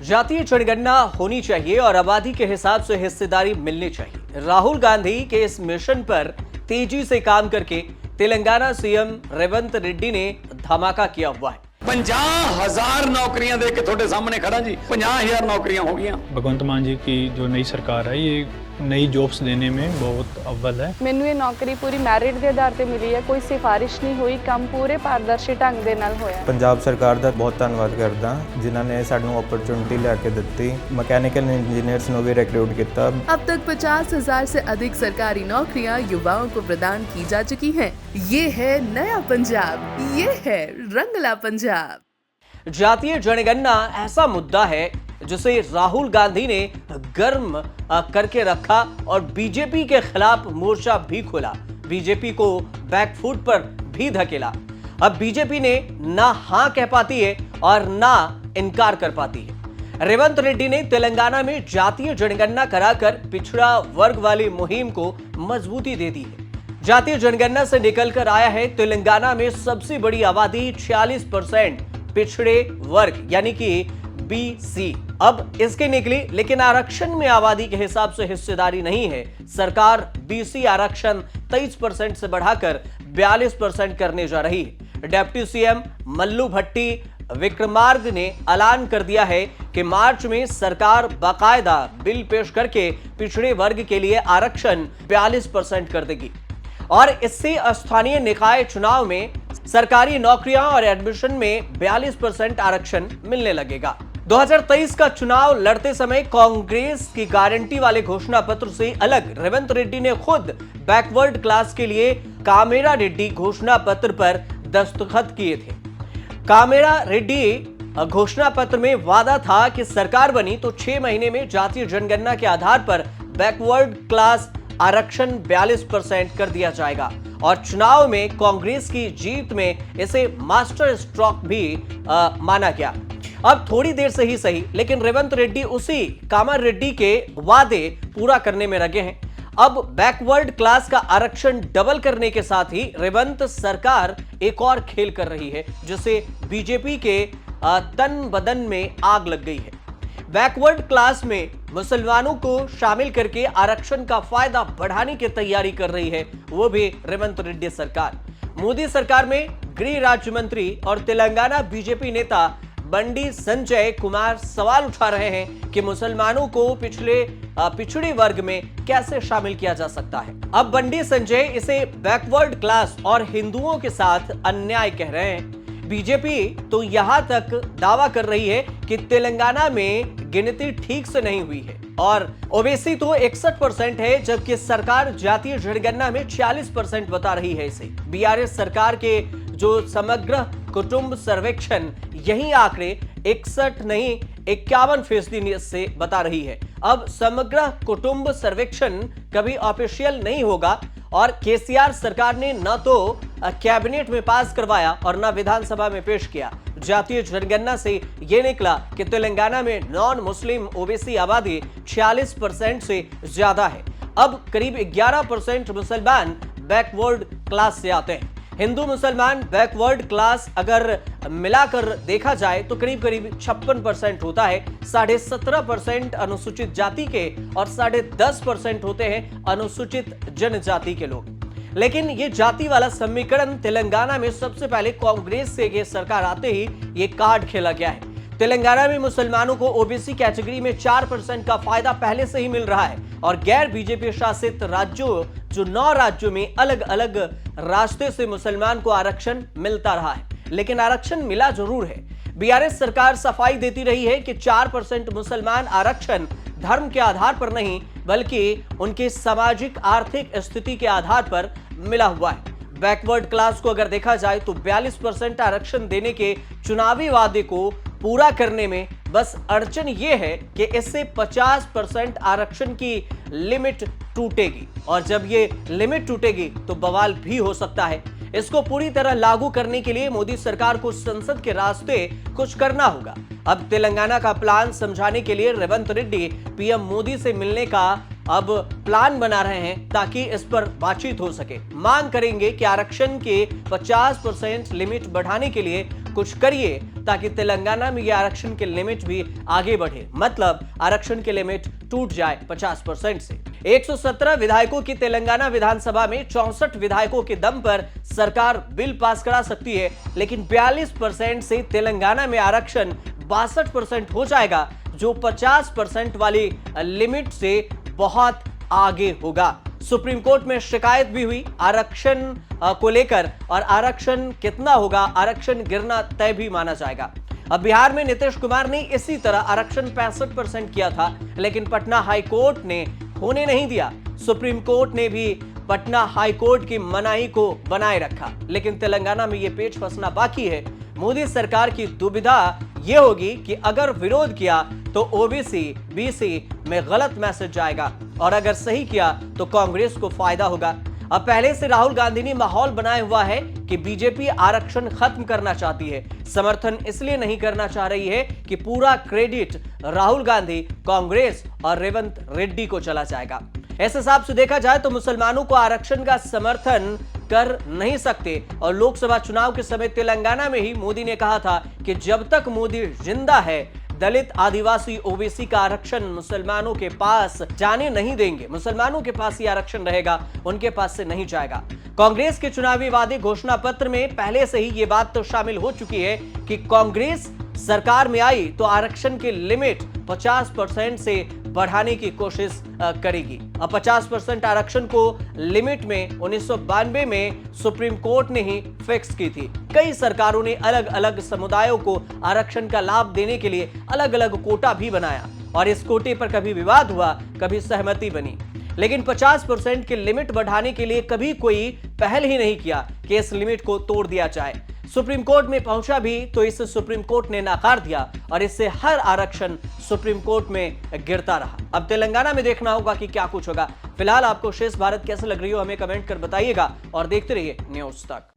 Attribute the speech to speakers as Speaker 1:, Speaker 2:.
Speaker 1: जातीय जनगणना होनी चाहिए और आबादी के हिसाब से हिस्सेदारी मिलनी चाहिए। राहुल गांधी के इस मिशन पर तेजी से काम करके तेलंगाना सीएम रेवंत रेड्डी ने धमाका किया हुआ है।
Speaker 2: 50,000 नौकरियां देके थोड़े सामने खड़ा जी, 50,000 नौकरियां हो गई।
Speaker 3: भगवंत मान जी की जो नई सरकार है ये नई जॉब्स देने में बहुत अव्वल है।
Speaker 4: ਮੈਨੂੰ ਇਹ ਨੌਕਰੀ ਪੂਰੀ ਮੈਰਿਟ ਦੇ ਆਧਾਰ ਤੇ ਮਿਲੀ ਹੈ, ਕੋਈ ਸਿਫਾਰਿਸ਼ ਨਹੀਂ ਹੋਈ, ਕੰਮ ਪੂਰੇ ਪਾਰਦਰਸ਼ੀ ਢੰਗ ਦੇ ਨਾਲ ਹੋਇਆ।
Speaker 5: ਪੰਜਾਬ ਸਰਕਾਰ ਦਾ ਬਹੁਤ ਧੰਨਵਾਦ ਕਰਦਾ ਜਿਨ੍ਹਾਂ ਨੇ ਸਾਨੂੰ ਓਪਰਚੁਨਿਟੀ ਲੈ ਕੇ ਦਿੱਤੀ। ਮਕੈਨੀਕਲ ਇੰਜੀਨੀਅਰਸ ਨੂੰ ਵੀ रिक्रूट किया।
Speaker 6: अब तक 50,000 से अधिक सरकारी नौकरियां युवाओं को प्रदान की जा चुकी हैं। ये है नया पंजाब, ये है रंगला पंजाब।
Speaker 1: जातीय जनगणना ऐसा मुद्दा है जिसे राहुल गांधी ने गर्म करके रखा और बीजेपी के खिलाफ मोर्चा भी खोला, बीजेपी को बैकफुट पर भी धकेला। अब बीजेपी ने ना हां कह पाती है और ना इनकार कर पाती है। रेवंत रेड्डी ने तेलंगाना में जातीय जनगणना कराकर पिछड़ा वर्ग वाली मुहिम को मजबूती दे दी है। जातीय जनगणना से निकलकर आया है तेलंगाना में सबसे बड़ी आबादी 46% पिछड़े वर्ग यानी कि BC। अब इसके निकली, लेकिन आरक्षण में आबादी के हिसाब से हिस्सेदारी नहीं है। सरकार BC आरक्षण 23% से बढ़ाकर 42% करने जा रही है। डिप्टी सीएम मल्लू भट्टी विक्रमार्क ने ऐलान कर दिया है कि मार्च में सरकार बाकायदा बिल पेश करके पिछड़े वर्ग के लिए आरक्षण 42% कर देगी और इससे स्थानीय निकाय चुनाव में सरकारी नौकरियां और एडमिशन में 42% आरक्षण मिलने लगेगा। 2023 का चुनाव लड़ते समय कांग्रेस की गारंटी वाले घोषणा पत्र से अलग रेवंत रेड्डी ने खुद बैकवर्ड क्लास के लिए कामेरा रेड्डी घोषणा पत्र पर दस्तखत किए थे। कामेरा रेड्डी घोषणा पत्र में वादा था कि सरकार बनी तो 6 महीने में जातीय जनगणना के आधार पर बैकवर्ड क्लास आरक्षण 42% कर दिया जाएगा और चुनाव में कांग्रेस की जीत में इसे मास्टर स्ट्रोक भी माना गया। अब थोड़ी देर से ही सही, लेकिन रेवंत रेड्डी उसी कामर रेड्डी के वादे पूरा करने में लगे हैं। अब बैकवर्ड क्लास का आरक्षण डबल करने के साथ ही रेवंत सरकार एक और खेल कर रही है जिससे बीजेपी के तन बदन में आग लग गई है। बैकवर्ड क्लास में मुसलमानों को शामिल करके आरक्षण का फायदा बढ़ाने की तैयारी कर रही है, वो भी रेवंत रेड्डी सरकार। मोदी सरकार में गृह राज्य मंत्री और तेलंगाना बीजेपी नेता बंडी संजय कुमार सवाल उठा रहे हैं कि मुसलमानों को पिछड़े वर्ग में कैसे शामिल किया जा सकता है। अब बंडी संजय इसे बैकवर्ड क्लास और हिंदुओं के साथ अन्याय कह रहे हैं। बीजेपी तो यहां तक दावा कर रही है कि तेलंगाना में गिनती ठीक से नहीं हुई है और ओबीसी तो 61% है, जबकि सरकार जातीय जनगणना में 46% बता रही है इसे। बीआरएस सरकार के जो समग्र कुटुंब सर्वेक्षण यही आंकड़े 61 नहीं 51% से बता रही है। अब समग्र कुटुंब सर्वेक्षण कभी ऑफिशियल नहीं होगा और केसीआर सरकार ने न तो कैबिनेट में पास करवाया और न विधानसभा में पेश किया। जातीय जनगणना से यह निकला कि तेलंगाना में नॉन मुस्लिम ओबीसी आबादी 46% से ज्यादा है। अब करीब 11% मुसलमान बैकवर्ड क्लास से आते हैं। हिंदू मुसलमान बैकवर्ड क्लास अगर मिलाकर देखा जाए तो करीब करीब 56% होता है। 17.5% अनुसूचित जाति के और 10.5% होते हैं अनुसूचित जनजाति के लोग। लेकिन ये जाति वाला समीकरण तेलंगाना में सबसे पहले कांग्रेस से ये सरकार आते ही ये कार्ड खेला गया है। तेलंगाना में मुसलमानों को ओबीसी कैटेगरी में 4% का फायदा पहले से ही मिल रहा है और गैर बीजेपी शासित राज्यों जो 9 राज्यों में अलग अलग रास्ते से मुसलमान को आरक्षण मिलता रहा है, लेकिन आरक्षण मिला जरूर है। बीआरएस सरकार सफाई देती रही है कि 4% मुसलमान आरक्षण धर्म के आधार पर नहीं बल्कि उनकी सामाजिक आर्थिक स्थिति के आधार पर मिला हुआ है। बैकवर्ड क्लास को अगर देखा जाए तो 42% आरक्षण देने के चुनावी वादे को पूरा करने में बस अड़चन ये है कि इससे 50% आरक्षण की लिमिट टूटेगी और जब ये लिमिट टूटेगी तो बवाल भी हो सकता है। इसको पूरी तरह लागू करने के लिए मोदी सरकार को संसद के रास्ते कुछ करना होगा। अब तेलंगाना का प्लान समझाने के लिए रेवंत रेड्डी पीएम मोदी से मिलने का अब प्लान बना रहे हैं ताकि इस पर बातचीत हो सके। मांग करेंगे कि आरक्षण के 50% लिमिट बढ़ाने के लिए कुछ करिए ताकि तेलंगाना में यह आरक्षण की लिमिट भी आगे बढ़े, मतलब आरक्षण की लिमिट टूट जाए 50% से। 117 विधायकों की तेलंगाना विधानसभा में 64 विधायकों के दम पर सरकार बिल पास करा सकती है, लेकिन 42% से तेलंगाना में आरक्षण 62% हो जाएगा, जो 50% वाली लिमिट से बहुत आगे होगा। सुप्रीम कोर्ट में शिकायत भी हुई आरक्षण को लेकर, और आरक्षण कितना होगा, आरक्षण गिरना तय भी माना जाएगा। अब बिहार में नीतीश कुमार ने इसी तरह आरक्षण 65% किया था, लेकिन पटना हाई कोर्ट ने होने नहीं दिया। सुप्रीम कोर्ट ने भी पटना हाई कोर्ट की मनाही को बनाए रखा, लेकिन तेलंगाना में यह पेच फंसना बाकी है। मोदी सरकार की दुविधा यह होगी कि अगर विरोध किया तो ओबीसी बीसी में गलत मैसेज जाएगा, और अगर सही किया तो कांग्रेस को फायदा होगा। अब पहले से राहुल गांधी ने माहौल बनाया हुआ है कि बीजेपी आरक्षण खत्म करना चाहती है। समर्थन इसलिए नहीं करना चाह रही है कि पूरा क्रेडिट राहुल गांधी, कांग्रेस और रेवंत रेड्डी को चला जाएगा। ऐसे हिसाब से देखा जाए तो मुसलमानों को आरक्षण का समर्थन कर नहीं सकते, और लोकसभा चुनाव के समय तेलंगाना में ही मोदी ने कहा था कि जब तक मोदी जिंदा है दलित, आदिवासी, ओबीसी का आरक्षण मुसलमानों के पास जाने नहीं देंगे। मुसलमानों के पास ही आरक्षण रहेगा, उनके पास से नहीं जाएगा। कांग्रेस के चुनावी वादे घोषणा पत्र में पहले से ही ये बात तो शामिल हो चुकी है कि कांग्रेस सरकार में आई तो आरक्षण की लिमिट 50% से बढ़ाने की कोशिश करेगी। अब 50% आरक्षण को लिमिट में 1992 में सुप्रीम कोर्ट ने ही फिक्स की थी। कई सरकारों ने अलग अलग समुदायों को आरक्षण का लाभ देने के लिए अलग अलग कोटा भी बनाया, और इस कोटे पर कभी विवाद हुआ, कभी सहमति बनी, लेकिन 50% की लिमिट बढ़ाने के लिए कभी कोई पहल ही नहीं किया कि इस लिमिट को तोड़ दिया जाए। सुप्रीम कोर्ट में पहुंचा भी तो इसे सुप्रीम कोर्ट ने नकार दिया, और इससे हर आरक्षण सुप्रीम कोर्ट में गिरता रहा। अब तेलंगाना में देखना होगा कि क्या कुछ होगा। फिलहाल आपको शेष भारत कैसे लग रही हो, हमें कमेंट कर बताइएगा, और देखते रहिए न्यूज़ तक।